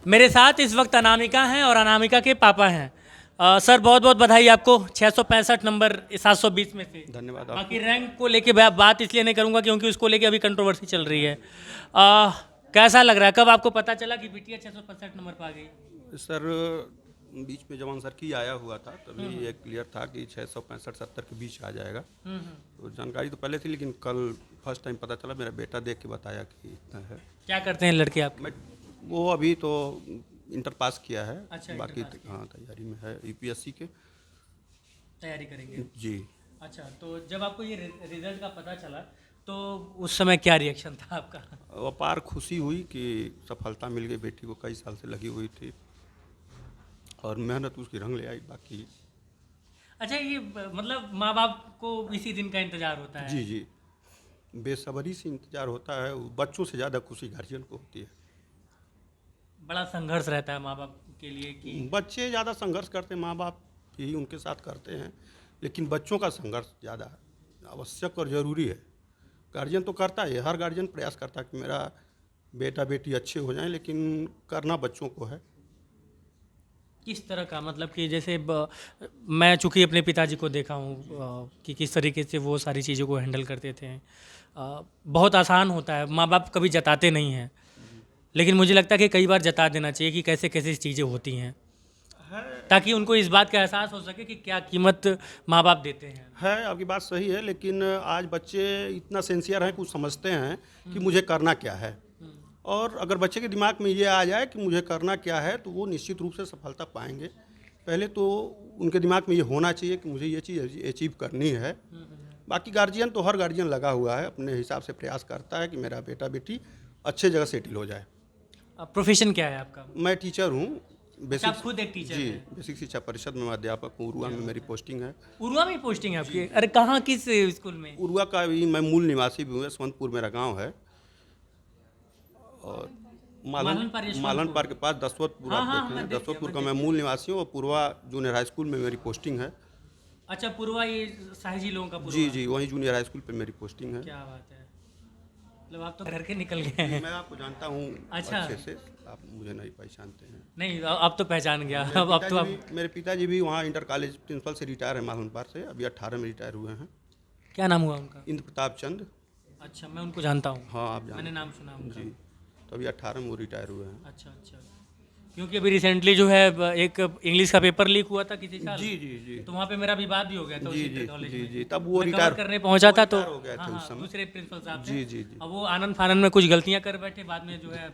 मेरे साथ इस वक्त अनामिका हैं और अनामिका के पापा हैं। सर बहुत बहुत बधाई आपको 665 नंबर 720 में से। धन्यवाद बाकी आपको। रैंक को लेके बात इसलिए नहीं करूंगा क्योंकि उसको लेके अभी कंट्रोवर्सी चल रही है। कैसा लग रहा है, कब आपको पता चला कि बिटिया 665 नंबर पा गई? सर बीच में जब आंसर की आया हुआ था तभी ये क्लियर था कि 665-70 के बीच आ जाएगा। तो जानकारी तो पहले थी, लेकिन कल फर्स्ट टाइम पता चला, मेरा बेटा देख के बताया कि इतना है। क्या करते हैं लड़के आप? मैं वो अभी तो इंटर पास किया है। अच्छा, बाकी इंटर पास हाँ तैयारी में है यूपीएससी के। तैयारी करेंगे जी। अच्छा, तो जब आपको ये रिजल्ट का पता चला तो उस समय क्या रिएक्शन था आपका? अपार खुशी हुई कि सफलता मिल गई। बेटी को कई साल से लगी हुई थी और मेहनत उसकी रंग ले आई। बाकी अच्छा, ये मतलब माँ बाप को इसी दिन का इंतजार होता है? जी जी, बेसब्री से इंतजार होता है। बच्चों से ज़्यादा खुशी गार्जियन को होती है। बड़ा संघर्ष रहता है माँ बाप के लिए कि बच्चे ज़्यादा संघर्ष करते हैं, माँ बाप यही उनके साथ करते हैं, लेकिन बच्चों का संघर्ष ज़्यादा आवश्यक और ज़रूरी है। गार्जियन तो करता है, हर गार्जियन प्रयास करता है कि मेरा बेटा बेटी अच्छे हो जाएं, लेकिन करना बच्चों को है। किस तरह का, मतलब कि जैसे मैं चूँकि अपने पिताजी को देखा हूँ कि किस तरीके से वो सारी चीज़ों को हैंडल करते थे। बहुत आसान होता है, माँ बाप कभी जताते नहीं हैं, लेकिन मुझे लगता है कि कई बार जता देना चाहिए कि कैसे कैसे चीज़ें होती हैं, ताकि उनको इस बात का एहसास हो सके कि क्या कीमत माँ बाप देते हैं। है आपकी बात सही है, लेकिन आज बच्चे इतना सेंसियर हैं, कुछ समझते हैं कि मुझे करना क्या है। और अगर बच्चे के दिमाग में ये आ जाए कि मुझे करना क्या है, तो वो निश्चित रूप से सफलता पाएंगे। पहले तो उनके दिमाग में ये होना चाहिए कि मुझे ये चीज़ अचीव करनी है। बाकी गार्जियन तो हर गार्जियन लगा हुआ है, अपने हिसाब से प्रयास करता है कि मेरा बेटा बेटी अच्छे जगह सेटल हो जाए। प्रोफेशन क्या है आपका? मैं टीचर हूँ। अच्छा, आप खुद एक टीचर जी, हैं? बेसिक शिक्षा परिषद में मैं अध्यापक हूँ। उरुआ में मेरी पोस्टिंग है। उरुआ में पोस्टिंग है आपकी? अरे कहाँ, किस स्कूल में? उरुआ का भी मैं मूल निवासी भी हूँ। यशवंतपुर मेरा गांव है और मालन पार के पास दसवतपुर। हाँ, आप हाँ, देखें मैं हैं, देख दसवतपुर लिया, का मैं मूल निवासी हूँ और पूर्वा जूनियर हाई स्कूल में मेरी पोस्टिंग है। अच्छा, पूर्वा ये शाही जी लोगों का पूर्वा? जी जी, वहीं जूनियर हाई स्कूल पे मेरी पोस्टिंग है। क्या बात है, मतलब आप तो घर के निकल गए हैं। मैं आपको जानता हूँ अच्छा। अच्छे से, आप मुझे नहीं पहचानते हैं। नहीं, अब तो पहचान गया। अब तो आप मेरे पिताजी भी वहाँ इंटर कॉलेज प्रिंसिपल से रिटायर है, मालन पार से। अभी 18 में रिटायर हुए हैं। क्या नाम हुआ उनका? इंद्र प्रताप चंद। अच्छा, मैं उनको जानता हूँ। हाँ आप मैंने जानते नाम सुना उनका। जी। तो अभी 18 में वो रिटायर हुए हैं। अच्छा अच्छा, क्योंकि अभी रिसेंटली जो है एक इंग्लिश का पेपर लीक हुआ था किसी साल। जी जी जी तो वहाँ पे मेरा विवाद भी हो गया था जी उसी जी कॉलेज जी में। जी, तब वो मैं रिटायर कवर करने पहुंचा था तो हो गए थे उस समय। दूसरे प्रिंसिपल साहब थे। जी जी जी। अब वो आनंद फानंद में कुछ गलतियां कर बैठे, बाद में जो है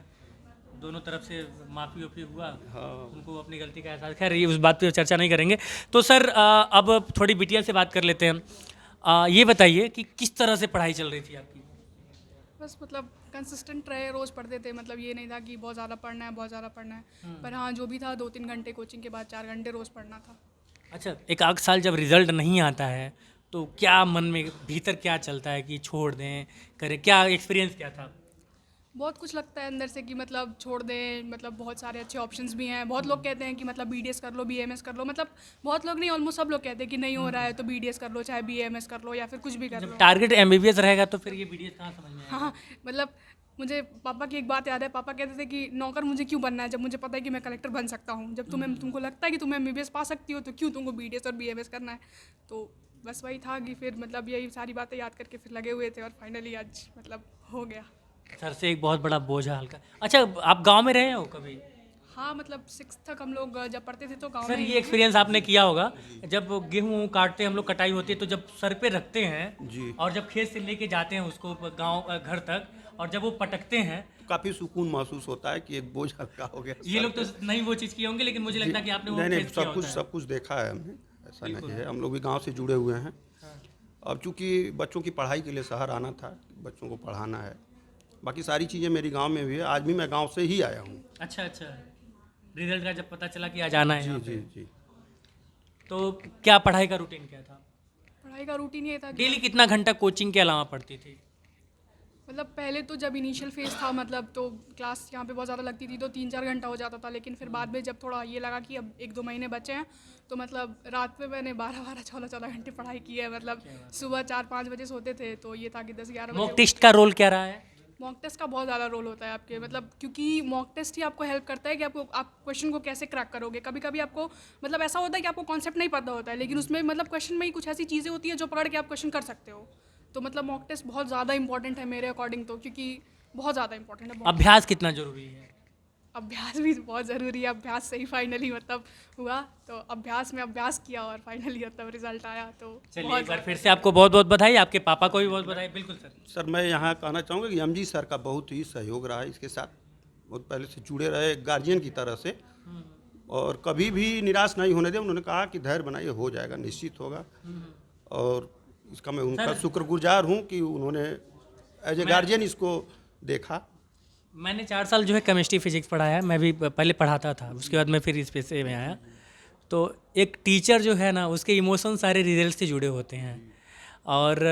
दोनों तरफ से माफ़ी वाफी हुआ। हाँ। उनको अपनी गलती का एहसास, खैर ये उस बात पे चर्चा नहीं करेंगे। तो सर अब थोड़ी बिटिया से बात कर लेते हैं। ये बताइए कि किस तरह से पढ़ाई चल रही थी आपकी? बस मतलब कंसिस्टेंट रहे, रोज़ पढ़ते थे। मतलब ये नहीं था कि बहुत ज़्यादा पढ़ना है, बहुत ज़्यादा पढ़ना है। पर हाँ, जो भी था 2-3 घंटे कोचिंग के बाद 4 घंटे रोज़ पढ़ना था। अच्छा, एक आध साल जब रिजल्ट नहीं आता है तो क्या मन में भीतर क्या चलता है कि छोड़ दें, करें क्या? एक्सपीरियंस क्या था? बहुत कुछ लगता है अंदर से कि मतलब छोड़ दें। मतलब बहुत सारे अच्छे ऑप्शंस भी हैं। बहुत लोग कहते हैं कि मतलब बीडीएस कर लो, बीएमएस कर लो। मतलब बहुत लोग नहीं, ऑलमोस्ट सब लोग कहते हैं कि नहीं हो रहा है तो बीडीएस कर लो, चाहे बीएमएस कर लो या फिर कुछ भी कर जब लो। टारगेट एमबीबीएस रहेगा तो फिर ये बीडीएस कहाँ समझ में आएगा? हाँ, मतलब मुझे पापा की एक बात याद है। पापा कहते थे कि नौकर मुझे क्यों बनना है जब मुझे पता है कि मैं कलेक्टर बन सकता हूँ। जब तुमको लगता है कि तुम एमबीबीएस पा सकती हो तो क्यों तुमको बीडीएस और बीएमएस करना है। तो बस वही था कि फिर मतलब यही सारी बातें याद करके फिर लगे हुए थे और फाइनली आज मतलब हो गया। सर से एक बहुत बड़ा बोझा हल्का। अच्छा, आप गांव में रहे हो कभी? हाँ, मतलब 6 तक हम लोग जब पढ़ते थे तो गाँव सर में ये एक्सपीरियंस आपने किया होगा, जब गेहूँ काटते हैं हम लोग, कटाई होती है तो जब सर पे रखते हैं जी। और जब खेत से लेके जाते हैं उसको गांव घर तक, और जब वो पटकते हैं तो काफ़ी सुकून महसूस होता है कि एक बोझ हल्का हो गया। ये लोग तो नहीं वो चीज़ किए होंगे, लेकिन मुझे लगता है कि आपने वो नहीं नहीं, फेस किया सब कुछ होता है। सब कुछ देखा है हमने। ऐसा नहीं है, हम लोग भी गांव से जुड़े हुए हैं। अब चूंकि बच्चों की पढ़ाई के लिए शहर आना था, बच्चों को पढ़ाना है। बाकी सारी चीज़ें मेरी गांव में भी है। आज भी मैं गांव से ही आया हूँ। अच्छा अच्छा, रिजल्ट का जब पता चला कि आज आना है जी यहाँ जी पे, जी। तो क्या पढ़ाई का रूटीन क्या था? पढ़ाई का रूटीन ये था कि डेली कितना घंटा कोचिंग के अलावा पढ़ती थी? मतलब पहले तो जब इनिशियल फेज़ था मतलब तो क्लास यहाँ पे बहुत ज़्यादा लगती थी तो 3-4 घंटा हो जाता था। लेकिन फिर बाद में जब थोड़ा ये लगा कि अब 1-2 महीने बचे हैं तो मतलब रात में मैंने 12-12, 14-14 घंटे पढ़ाई की है। मतलब सुबह 4-5 बजे सोते थे तो ये था कि 10-11 मॉक बजे टेस्ट का रोल क्या रहा है? मॉक टेस्ट का बहुत ज़्यादा रोल होता है आपके, मतलब क्योंकि मॉक टेस्ट ही आपको हेल्प करता है कि आप क्वेश्चन को कैसे क्रैक करोगे। कभी कभी आपको मतलब ऐसा होता है कि आपको कॉन्सेप्ट नहीं पता होता है, लेकिन उसमें मतलब क्वेश्चन में ही कुछ ऐसी चीज़ें होती है जो पकड़ के आप क्वेश्चन कर सकते हो। तो मतलब मॉक टेस्ट बहुत ज़्यादा इंपॉर्टेंट है मेरे अकॉर्डिंग तो, क्योंकि बहुत ज़्यादा इंपॉर्टेंट है। अभ्यास कितना जरूरी है? अभ्यास भी बहुत ज़रूरी है। अभ्यास से ही फाइनली मतलब हुआ, तो अभ्यास में अभ्यास किया और फाइनली मतलब रिजल्ट आया। तो चलिए एक बार फिर से आपको बहुत बहुत बधाई, आपके पापा को भी बहुत बधाई। बिल्कुल सर। सर मैं यहाँ कहना चाहूँगा कि एमजी सर का बहुत ही सहयोग रहा है इसके साथ, बहुत पहले से जुड़े रहे गार्जियन की तरह से, और कभी भी निराश नहीं होने दिया। उन्होंने कहा कि धैर्य बनाइए, हो जाएगा, निश्चित होगा। और इसका मैं उनका शुक्रगुजार हूँ कि उन्होंने एज ए गार्जियन इसको देखा। मैंने 4 साल जो है केमिस्ट्री फिजिक्स पढ़ाया है, मैं भी पहले पढ़ाता था, उसके बाद मैं फिर इस पेशे में आया। तो एक टीचर जो है ना, उसके इमोशन सारे रिजल्ट से जुड़े होते हैं। और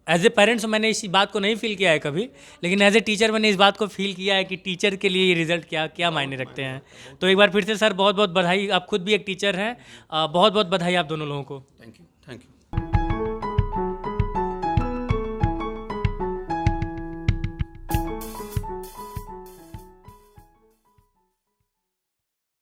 एज ए पेरेंट्स मैंने इस बात को नहीं फील किया है कभी, लेकिन एज ए टीचर मैंने इस बात को फील किया है कि टीचर के लिए ये रिजल्ट क्या क्या मायने रखते हैं। तो एक बार फिर से सर बहुत बहुत बधाई, आप खुद भी एक टीचर हैं, बहुत बहुत बधाई आप दोनों लोगों को। Thank you.